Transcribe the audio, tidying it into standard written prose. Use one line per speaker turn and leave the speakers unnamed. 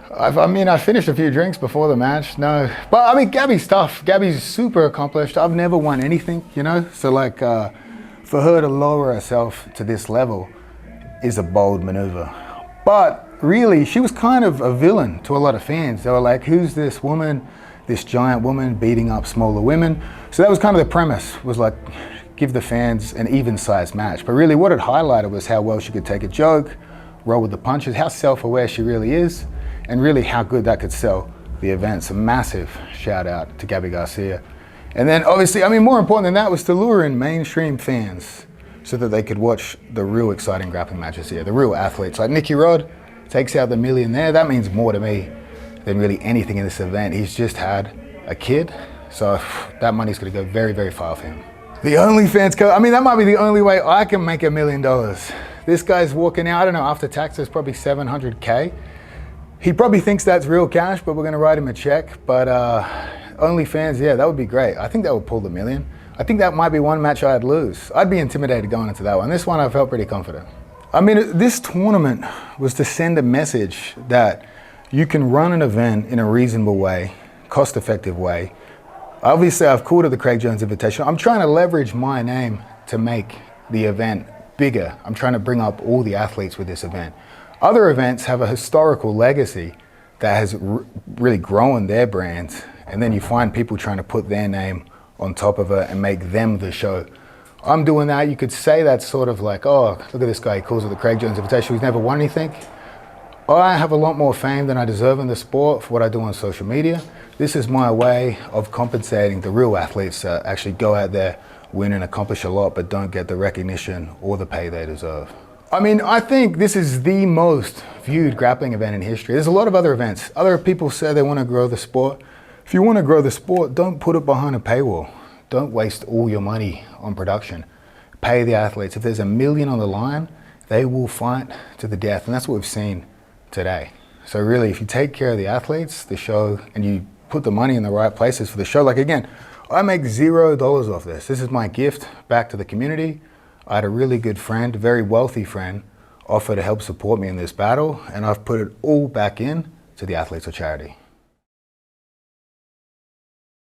I finished a few drinks before the match, no. But I mean, Gabi's tough. Gabi's super accomplished. I've never won anything, you know? So like, for her to lower herself to this level is a bold maneuver. But really, she was kind of a villain to a lot of fans. They were like, who's this woman, this giant woman beating up smaller women? So that was kind of the premise, was like, give the fans an even-sized match. But really what it highlighted was how well she could take a joke, roll with the punches, how self-aware she really is, and really how good that could sell the event. So massive shout out to Gabi Garcia. And then obviously, I mean, more important than that was to lure in mainstream fans so that they could watch the real exciting grappling matches here, the real athletes. Like Nicky Rod takes out the $1 million there. That means more to me than really anything in this event. He's just had a kid, so that money's gonna go very, very far for him. The OnlyFans code, I mean, that might be the only way I can make $1 million. This guy's walking out, I don't know, after taxes, probably 700K. He probably thinks that's real cash, but we're gonna write him a check. But OnlyFans, yeah, that would be great. I think that would pull the $1 million. I think that might be one match I'd lose. I'd be intimidated going into that one. This one I felt pretty confident. I mean, this tournament was to send a message that you can run an event in a reasonable way, cost-effective way. Obviously, I've called it the Craig Jones Invitational. I'm trying to leverage my name to make the event bigger. I'm trying to bring up all the athletes with this event. Other events have a historical legacy that has really grown their brands, and then you find people trying to put their name on top of it and make them the show. I'm doing that. You could say that's sort of like, oh, look at this guy, he calls it the Craig Jones Invitational. He's never won anything. I have a lot more fame than I deserve in the sport for what I do on social media. This is my way of compensating the real athletes that actually go out there, win and accomplish a lot, but don't get the recognition or the pay they deserve. I mean, I think this is the most viewed grappling event in history. There's a lot of other events. Other people say they want to grow the sport. If you want to grow the sport, don't put it behind a paywall. Don't waste all your money on production. Pay the athletes. If there's $1 million on the line, they will fight to the death. And that's what we've seen today. So really, if you take care of the athletes, the show, and you put the money in the right places for the show, like again, I make $0 off this. This is my gift back to the community. I had a really good friend, a very wealthy friend, offer to help support me in this battle, and I've put it all back in to the athletes of charity.